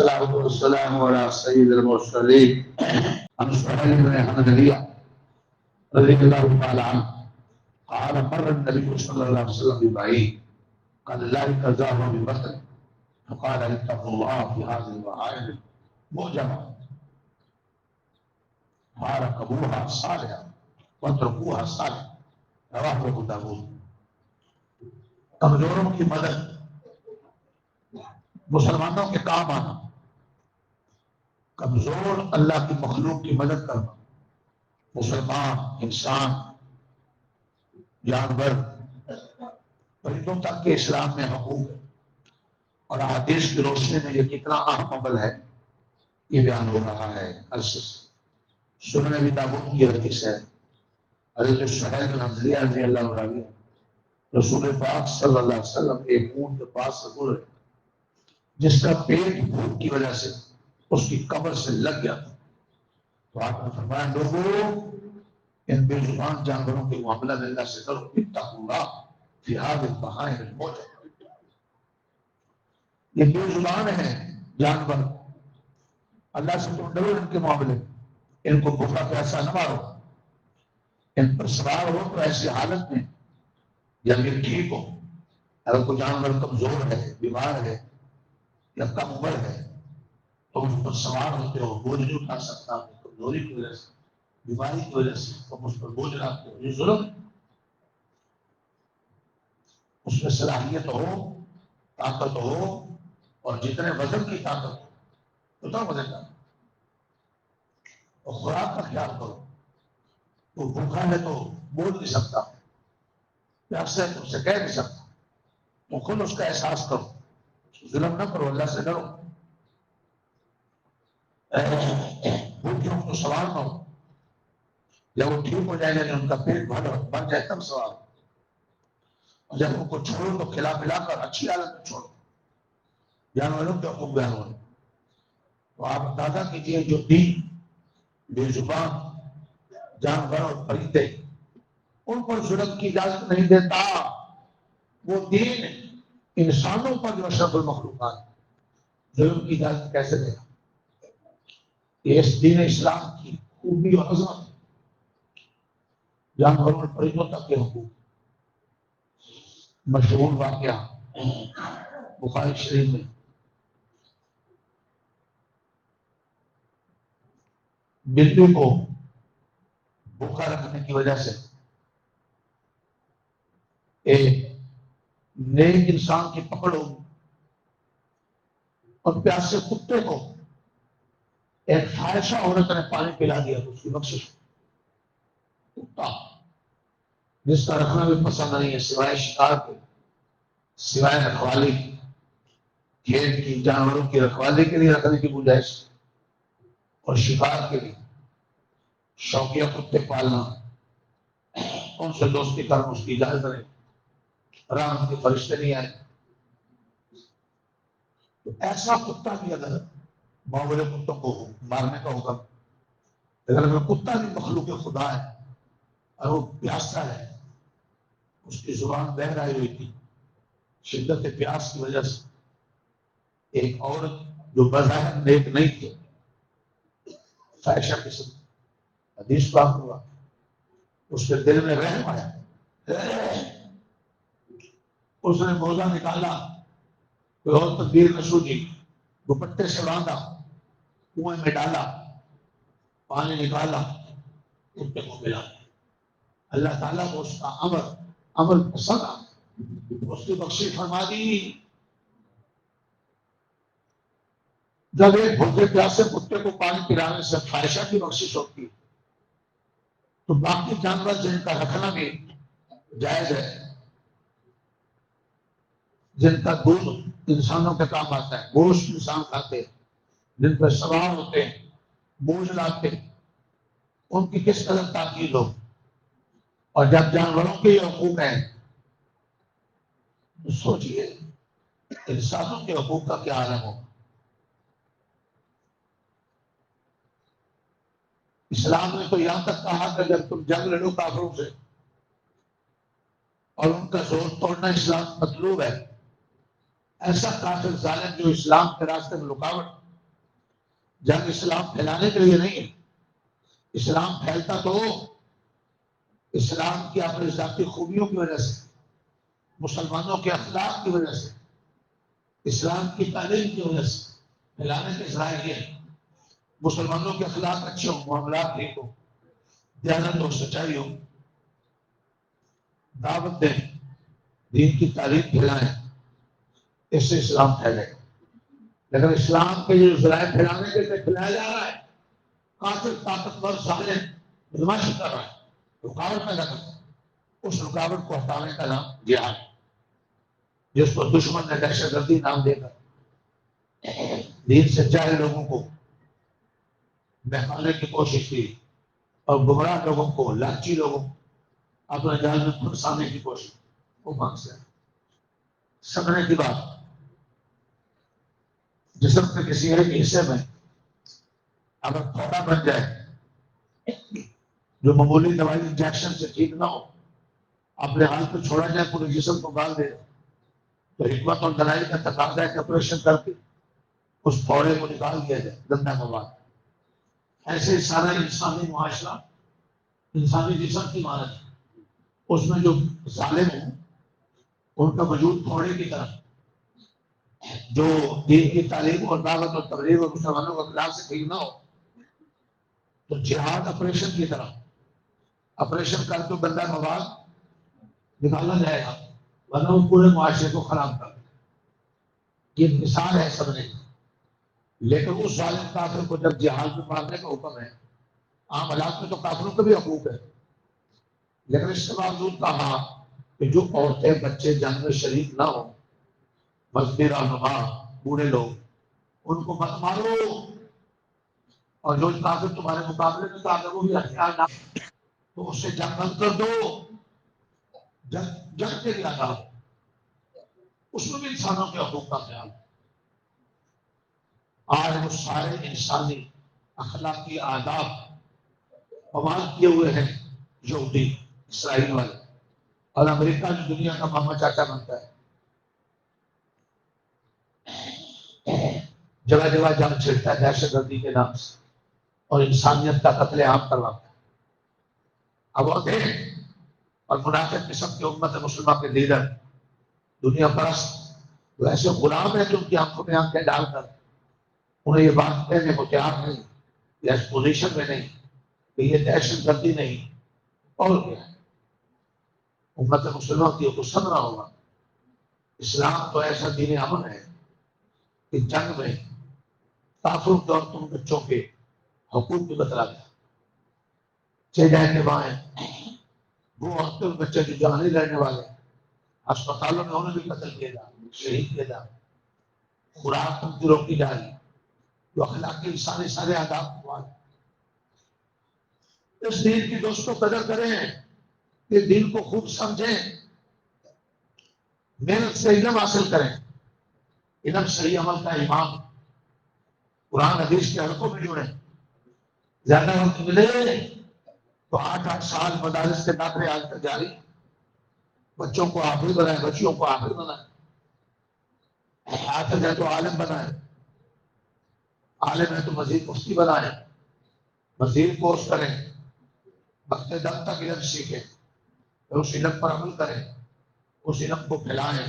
والصلاة والسلام على سيد المرسلين عن سهيل بن حنظلية رضي الله تعالى عنه قال مر النبي صلى الله عليه وسلم ببعير قال لا يتزاحم ببطن فقال اتقوا الله في هذه البهائم المعجمة فاركبوها صالحا واتركوها صالحا رواه ابو داود. کمزوروں کی مدد، مسلمانوں کے کام آنا، کمزور اللہ کی مخلوق کی مدد کرنا، مسلمان، انسان، جانور، پرندوں تک کے اسلام میں حقوق ہے، اور حدیث کی روشنی میں یہ کتنا اہم عمل ہے یہ بیان ہو رہا ہے. سنن ابی داؤد کی حدیث ہے، حضرت سہیل بن حنظلیہ رضی اللہ عنہ رسول پاک صلی اللہ علیہ وسلم ایک اونٹ کے پاس سے گزرے جس کا پیٹ بھوک کی وجہ سے اس کی کمر سے لگ گیا تھا. تو آپ نے فرمایا لوگوں ان بے زبان جانوروں کے معاملہ میں اللہ سے ڈرو، اتقوا اللہ فی هذه البهائم المعجمة. یہ بے زبان ہیں جانور، اللہ سے تم ڈرو ان کے معاملے میں، ان کو بھوکا پیاسا نہ مارو، ان پر سوار ہو تو ایسی حالت میں جب یہ ٹھیک ہو. اگر کوئی جانور کمزور ہے، بیمار ہے یا کم عمر ہے تو اس پر سوار ہوتے ہو، بوجھ نہیں اٹھا سکتا، کمزوری کی وجہ سے، بیماری کی وجہ سے تم اس پر بوجھ رکھتے ہو، یہ ظلم ہے. اس میں صلاحیت ہو، طاقت ہو، اور جتنے وزن کی طاقت ہو اتنا وزن کا، اور خوراک کا خیال کرو. تو بھوکا ہے تو بول نہیں سکتا، پیاسا ہے تو اسے کہہ نہیں سکتا، تو خود اس کا احساس کرو، ظلم نہ کرو، اللہ سے ڈرو. بھوکیوں کو سوار نہ ہو، جب وہ ٹھیک ہو جائے گا، ان کا پیٹ بھر جائے تب سوار ہو. اور جب ان کو چھوڑو تو کھلا پلا کر اچھی حالت میں چھوڑو. جانوروں کے حقوق بیان ہو رہے. تو آپ اندازہ کیجیے جو دین بے زبان جانور اور پرندے ان پر ظلم کی اجازت نہیں دیتا، وہ دین انسانوں پر جو اشرف المخلوقات ظلم کی اجازت کیسے دے گا؟ یہ اس دین اسلام کی خوبی اور عظمت، جانوروں اور پرندوں تک کے حقوق. مشہور واقعہ بخاری شریف میں، بلی کو بھوکا رکھنے کی وجہ سے ایک نیک انسان کی پکڑ ہو، اور پیاسے کتے کو ایک فاحشہ عورت نے پانی پلا دیا تو اس کی بخشش. کتا جس کا رکھنا بھی پسند نہیں ہے سوائے شکار کے، سوائے رکھوالی کی، کھیت کی جانوروں کی رکھوالی کے لیے رکھنے کی گنجائش، اور شکار کے لیے شوقیہ کتے پالنا، ان سے دوستی کرنا اس کی اجازت نہیں، رحمت کے فرشتے نہیں آئے. تو ایسا کتا بھی اگر باولے کتوں کو مارنے کا ہوگا، اگر کتا بھی مخلوق خدا ہے اور وہ پیاسا ہے، اس کی زبان بہ رہی ہوئی تھی شدت پیاس کی وجہ سے، ایک عورت جو بظاہر نیک نہیں تھی، فاحشہ قسم، حدیث پاک ہوا، اس کے دل میں رحم آیا، اس نے موزہ نکالا، کوئی اور تدبیر نہ سوچی، دوپٹے سے باندھا، کنویں میں ڈالا، پانی نکالا، کتے کو ملا. اللہ تعالیٰ کو اس کا عمل پسند آ، اس کی بخشش فرما دی. جب ایک بھوکے پیاسے کتے کو پانی پلانے سے فاحشہ کی بخشش ہوتی ہے تو باقی جانور جن کا رکھنا بھی جائز ہے، جن کا دودھ انسانوں کے کام آتا ہے، گوشت انسان کھاتے، جن پر سوار ہوتے ہیں، بوجھ لاتے، ان کی کس قدر تاکید ہو. اور جب جانوروں کے حقوق ہیں تو سوچئے انسانوں کے حقوق کا کیا عالم ہو. اسلام نے تو یہاں تک کہا کہ جب تم جنگ لڑو کافروں سے، اور ان کا زور توڑنا اسلام مطلوب ہے، ایسا کافر ظالم جو اسلام کے راستے میں رکاوٹ جنگ اسلام پھیلانے کے لیے نہیں ہے. اسلام پھیلتا تو اسلام کی اپنی ذاتی خوبیوں کی وجہ سے، مسلمانوں کے اخلاق کی وجہ سے، اسلام کی تعلیم کی وجہ سے پھیلانے کے ذرائع یہ ہے. مسلمانوں کے اخلاق اچھے ہوں، معاملات ٹھیک ہو، دیانت ہو، سچائی ہو، دعوت دیں، دین کی تعلیم پھیلائیں، اس سے اسلام پھیلے گا. لیکن اسلام کے جو ذرائع پھیلانے کے لیے پھیلایا جا رہا ہے، کافر طاقتور ظالم بدماشی کر رہا ہے، رکاوٹ پیدا کرتا ہے. اس رکاوٹ کو ہٹانے کا نام جہاد، جس کو دشمن نے دہشت گردی نام دے کر دین سے جاہل لوگوں کو بہکانے کی کوشش کی اور گمراہ لوگوں کو، لالچی لوگوں کو اپنے جال میں پھنسانے کی کوشش. وہ مان سے سمجھنے کی بات، جسم کے کسی ایک حصے میں اگر پھوڑا بن جائے جو معمولی دوائی انجیکشن سے ٹھیک نہ ہو، اپنے حال پہ چھوڑا جائے، پورے جسم کو گال دے، تو حکمت اور دلائی کا تقاضا ہے کہ آپریشن کر کے اس پھوڑے کو نکال دیا جائے، گندا مواد. ایسے سارا انسانی معاشرہ، انسانی جسم کی مانند ہے. اس میں جو ظالم ہیں ان کا وجود پھوڑے کی طرح، جو دین کی تعلیم اور دعوت اور تبلیغ اور مسلمانوں کے خلاف سے ٹھیک نہ ہو، تو جہاد آپریشن کی طرح آپریشن کر کے گندا مواد نکالا جائے گا، ورنہ وہ پورے معاشرے کو خراب کر دے. یہ مثال ہے سمجھنے کی. لیکن اس ظالم کافر کو جب جہاد میں مارنے کا حکم ہے، عام حالات میں تو کافروں کا بھی حقوق ہے، لیکن اس کے باوجود کہا کہ جو عورتیں بچے جنگ میں شریک نہ ہوں، مذہبی رہنما، بوڑھے لوگ، ان کو مت مارو، اور جو کافر تمہارے مقابلے میں کافر وہ بھی ہتھیار نہ تو اس سے جنگ بند کر دو. جنگ کے لیے آتا، اس میں بھی انسانوں کے حقوق کا خیال. آج وہ سارے انسانی اخلاقی آداب بمال کیے ہوئے ہیں یہودی، اسرائیل والے، اور امریکہ جو دنیا کا ماما چاچا بنتا ہے. جگہ جگہ جنگ چھڑتا ہے دہشت گردی کے نام سے اور انسانیت کا قتل عام کرواتا ہے. اب وہ دیکھ، اور منافق قسم کی امت مسلمہ کے لیڈر، دنیا پرست، ویسے غلام ہے جو ان کی آنکھوں میں آنکھیں ڈال کر انہیں یہ بات کہنے کو تیار نہیں، یا اس پوزیشن میں نہیں کہ یہ دہشت گردی نہیں اور کیا ہے. امت مسلمہ کی کو سمجھنا ہوگا. اسلام تو ایسا دین امن ہے کہ جنگ میں کافروں کے عورتوں بچوں کے حقوق بھی بتلا دیا. چھ جائیں کے بائیں وہ عورتوں بچے جو جہاں نہیں رہنے والے اسپتالوں میں انہیں بھی قتل کیا جا، شہید کیا جا، خوراک ان کی روکی جا رہی، جو اخلاقی سارے آداب ہوا. اس دین کی دوستوں قدر کریں، اس دین کو خوب سمجھیں، محنت سے علم حاصل کریں. علم صحیح عمل کا امام، قرآن حدیث کے حلقوں میں جڑیں. زیادہ وقت ملے تو 8 سال مدارس کے داخلے آج تک جاری، بچوں کو حافظ بنائے، بچیوں کو حافظ بنائے، حافظ ہے تو عالم بنائے، عالم ہے تو مزید مفتی بنائے، مزید کورس کریں، وقت دم تک علم سیکھیں، اس علم پر عمل کریں، اس علم کو پھیلائیں.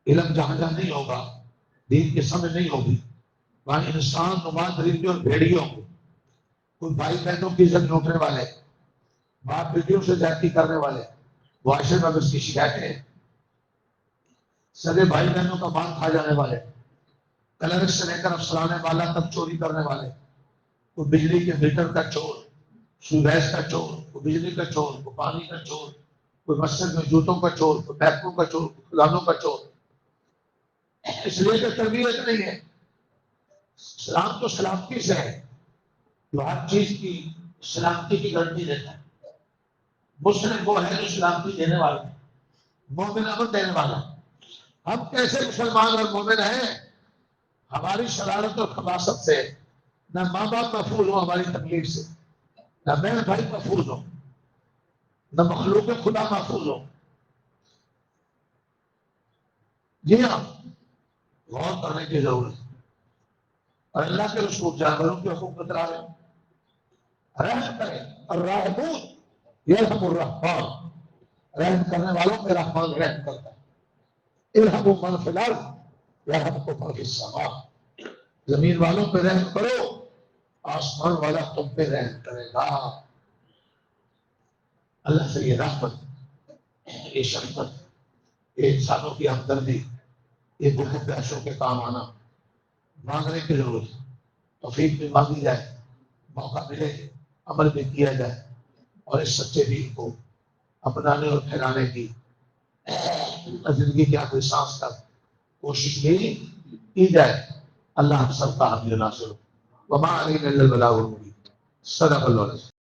علم جہاں جہاں نہیں ہوگا، دین کی سمجھ نہیں ہوگی، وہاں انسان نما درندے اور بھیڑیوں کو، کوئی بھائی بہنوں کی عزت لوٹنے والے، باپ بیٹیوں سے زیادتی کرنے والے، معاشرے میں اس کی شکایتیں، سگے بھائی بہنوں کا مال کھا جانے والے، کلرک سے لے کر افسرانے والا تک چوری کرنے والے، کوئی بجلی کے میٹر کا چور، سویس کا چور، کوئی بجلی کا چور، کوئی پانی کا چور، کوئی مسجد میں جوتوں کا چور، کوئی بیٹوں کا چور، کوئی فلانوں کا چور. اس لیے کہ تربیت نہیں ہے. اسلام تو سلامتی سے ہے، جو ہر چیز کی سلامتی کی گارنٹی دیتا ہے. مسلم وہ ہے جو سلامتی دینے والا، مومن امن دینے والا. ہم کیسے مسلمان اور مومن ہیں؟ ہماری شرارت اور خباثت سے نہ ماں باپ محفوظ ہو، ہماری تکلیف سے نہ بہن بھائی محفوظ ہو، نہ مخلوق خدا محفوظ ہو. جی ہاں، غور کرنے کی ضرورت ہے. اور اللہ کے رسول جانوروں کے حقوق بتلا رہے ہیں. رحم کریں. الراحمون یرحم الرحمن، رحم کرنے والوں پہ رحمان رحم کرتا ہے. ارحموا من فی الارض یرحمکم من فی السماء، زمین والوں پہ رحم کرو، آسمان والا تم پہ رحم کرے گا. اللہ سے یہ رحمت، یہ شفقت، یہ انسانوں کی ہمدردی، یہ بھوکے پیاسوں کے کام آنا، مانگنے کی ضرورت، توفیق بھی مانگی جائے، موقع ملے عمل بھی کیا جائے، اور اس سچے دین کو اپنانے اور پھیلانے کی زندگی کے آخری سانس تک کوشش کی جائے. اللہ ہم سب کا حامی و ناصر ہو. وما علینا الا البلاغ المبین. صدق اللہ علیہ وسلم.